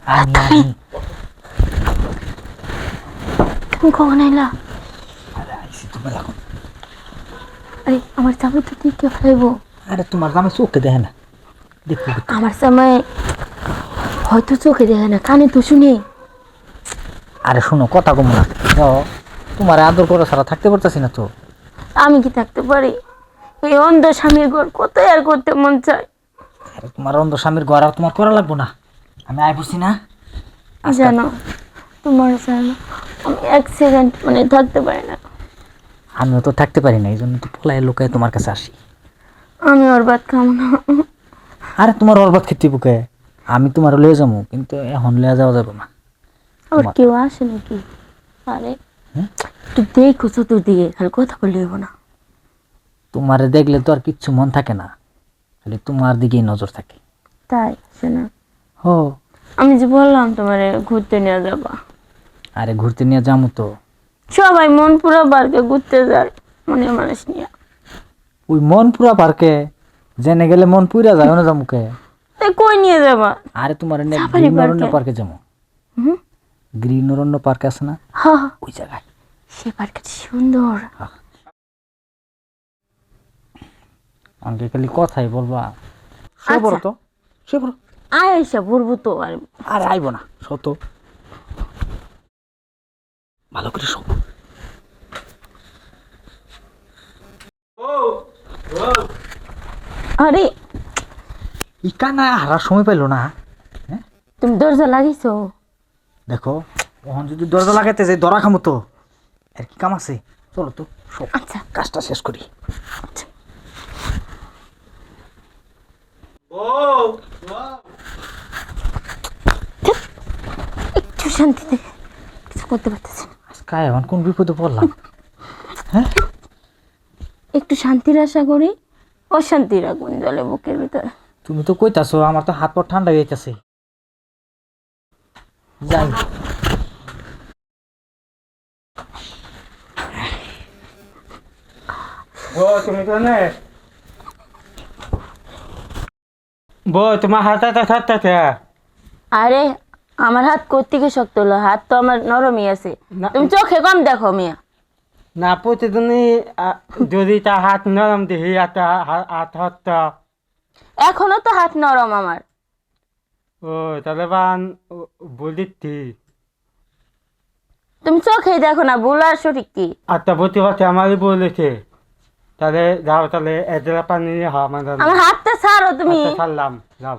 আমি তুমি কখন আইলা? আরে আইসি তো বেলা এখন। আরে আমার জামাই তো দেখে ফেলবো। আরে তোমার জামাই চোখে দেখে না, দেখো আমার জামাই হয়তো চোখে দেখে না, কানে তো শুনে। আরে শোনো কথা কম না, যাও তোমার আদর করা ছাড়া থাকতে পারতেছি না তো। আমি কি থাকতে পারি? এই অন্ধ স্বামীর ঘর কত আর করতে মন চায়। আরে তোমার অন্ধ স্বামীর ঘর আর তোমার করা লাগবো না, আমি আয় পড়ছি না। জানো তোমার জানো আমি এক সেকেন্ড মানে থাকতে পারি না। আমিও তো থাকতে পারি না, এই জন্য তো পলায় লোকায় তোমার কাছে আসি। আমি ওর ভাত খাবো না। আরে তোমার অর্বাদ খেতে বুকে আমি তোমার লয়ে যাবো, কিন্তু এখন লয়ে যাওয়া যাবে না। ওর কেউ আসে নাকি? আরে তুই দেখো চতুর্দিকে, খালি কথা বললে হইব না। তোমার দেখলে তো আর কিচ্ছু মন থাকে না, খালি তোমার দিকেই নজর থাকে। তাই শোনা, হো আমি যে বললাম তোমার ঘুরতে নিয়ে যাবা, আরে ঘুরতে নিয়ে যাবো তো। সবাই মন পুরো পার্কে ঘুরতে যায় মনের মানুষ নিয়ে। ওই মনপুরা পার্কে জেনে গেলে মন পুরা যায় না যামুকে। তাই কই নিয়ে যাবা? আরে তোমার সাফারি গ্রিন অরণ্য পার্কে। পার্কে যাবো। হুম, গ্রিন অরণ্য পার্ক আছে না, হ্যাঁ ওই জায়গায়। সে পার্কটা সুন্দর। আমাকে খালি কথাই বলবা, সে বড় তো সে বড়। আয় এসে বলবো তো। আর আরে আইব না, শত ভালো করে শোক। আরে ই কানা হারার সময় পাইলো না। হ্যাঁ তুমি দরজা লাগিয়েছো? দেখো ওখান যদি দরজা লাগাইতে যাই ধরা খামো তো, আর কি কাম আছে, চলো তো সব আচ্ছা কাজটা শেষ করি। একটু শান্তিতে কিছু করতে পারতেছি না। আজকে এখন কোন বিপদে পড়লাম। হ্যাঁ একটু শান্তির আশা করি, অশান্তি রাখুন জলে বুকের ভিতরে। তুমি তো কইতাছো, আমার তো হাত পা ঠান্ডা হয়ে যাইতেছে। যাই তুমি কেন তোমার হাতে থাকতে? আরে আমার হাত কোত্থেকে শক্ত হলো? হাত তো আমার নরমই আছে। না। তুমি চোখে কম দেখো মিয়া। না প্রতিদিনই যদি তার হাত নরম দেখি হাত হাতটা। এখনো তো হাত নরম আমার। ও তাহলে বান বলিতি তুমি চোখেই দেখো না, ভুল আর সঠিক কি? আটটা প্রতিবাদে আমারই বলেছে। তাহলে যাও, তাহলে এদের পানি আমাদের আমার হাতটা ছাড়ো তুমি। ছাড়লাম, যাও।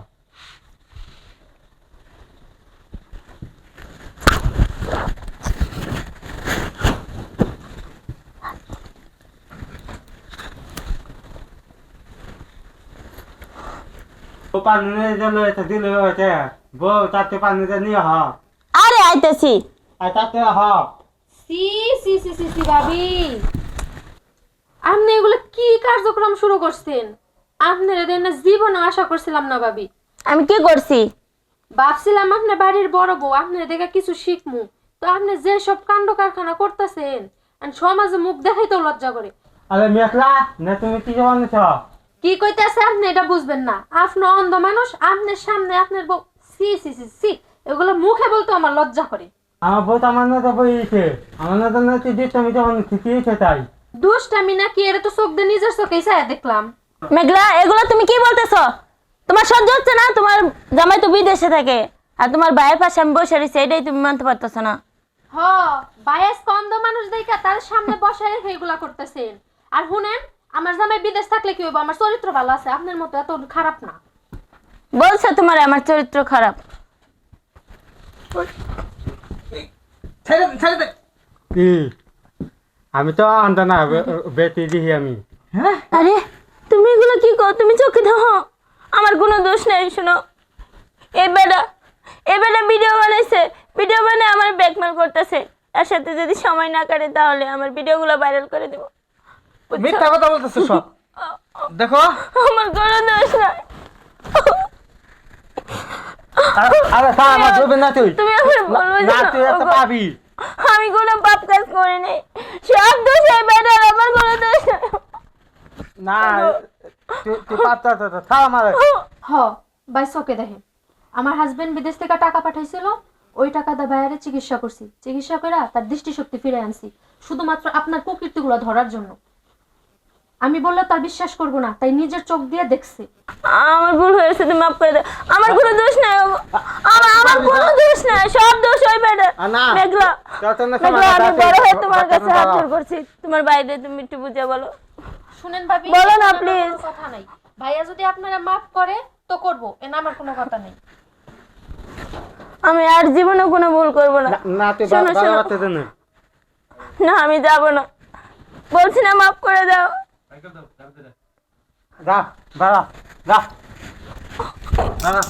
পানি দিলে দিলে হয়েছে বউ, তাতে পানি নিয়ে হ আরে আইতেছি। আর তাতে হ। সি সি সি সি সি ভাবি, আপনি এগুলো কি কার্যক্রম শুরু করছেন? আপনার এদের না জীবনে আশা করছিলাম না ভাবি। আমি কি করছি? ভাবছিলাম আপনি বাড়ির বড় বউ, আপনার দেখে কিছু শিখমু। তো আপনি যে সব কাণ্ড কারখানা করতেছেন, আর সমাজে মুখ দেখাইতেও লজ্জা করে। আরে মেঘলা, না তুমি কি জানিস? কি কইতেছে আপনি এটা বুঝবেন না? আপনি অন্ধ মানুষ, আপনার সামনে আপনার বউ। সি সি সি সি, এগুলো মুখে বলতে আমার লজ্জা করে। আমার বউ তো আমার না তো বইছে, আমার না তো না তুই আমি যখন শিখিয়েছে তাই। দুষ্টামি নাকি? এটা তো চোখ দিয়ে নিজের চোখেই চাই দেখলাম। মেঘলা, এগুলো তুমি কি বলতেছো? তোমার সহ্য হচ্ছে না? তোমার জামাই তো বিদেশে থাকে, আর তোমার ভাইয়ের পাশে আমি বসে রয়েছি, এটাই তুমি মানতে পারতেছো না? হ, বায়াস অন্ধ মানুষ দেখা তার সামনে বসায় রেখে এগুলা করতেছেন। আর শুনেন, আমার জামাই বিদেশ থাকলে কি হইব? আমার চরিত্র ভালো আছে, আপনার মতো এত খারাপ না। বলছো তোমার আমার চরিত্র খারাপ? কি আমি তো আনতে না বেটি দিহি আমি। হ্যাঁ আরে তুমি এগুলো কি কর? তুমি চোখে দেখো, আমার কোনো দোষ নেই। শোনো, এই বেটা ভিডিও বানাইছে, ভিডিও বানিয়ে আমার ব্ল্যাকমেল করতেছে। তার সাথে যদি সময় না কাটে তাহলে আমার ভিডিওগুলো ভাইরাল করে দেবো। মিথ্যা কথা বলতেছো সব। দেখো আমার কোনো দোষ নাই। আরে খা আমার দেবে না তুই। তুমি আমার বলবে না তুই একটা পাবি আমি কোনো পাপ কাজ করিনি, সব দোষ এই বেটার, আমার কোনো দোষ নাই। না। তুই পাতা খা আমার। হ, বাই চোখে দেখেন। আমার হাজবেন্ড বিদেশ থেকে টাকা পাঠাইছিল, ওই টাকা দিয়ে ভাইয়ারে চিকিৎসা করছি, চিকিৎসা করে তার দৃষ্টিশক্তি ফিরে আনছি শুধুমাত্র আপনার কুকীর্তিগুলো ধরার জন্য। আমি বললে তার বিশ্বাস করবো না, তাই নিজের চোখ দিয়ে দেখছে। আমার ভুল হয়েছে, তুমি মাফ করে দাও। আমার কোনো দোষ নাই বাবা, আমার কোনো দোষ নাই, সব দোষ ওই বেটা না। মেঘলা। মেঘলা, আমি বড় হয়ে তোমার কাছে হাত জোড় করছি, তোমার বাইরে তুমি একটু বুঝে বলো। শুনেন ভাবি, বলো না, আমার please। কোনো কথা নাই। ভাইয়া যদি আপনারা মাফ করে তো করবো, এ না আমার কোনো কথা নেই। আমি আর জীবনে কোনো ভুল করবো না। না তুই শোনো, বাবা শোনো। বাতে দেন না, আমি যাব না, বলছি না, মাফ করে দাও। যা বাবা যা বাবা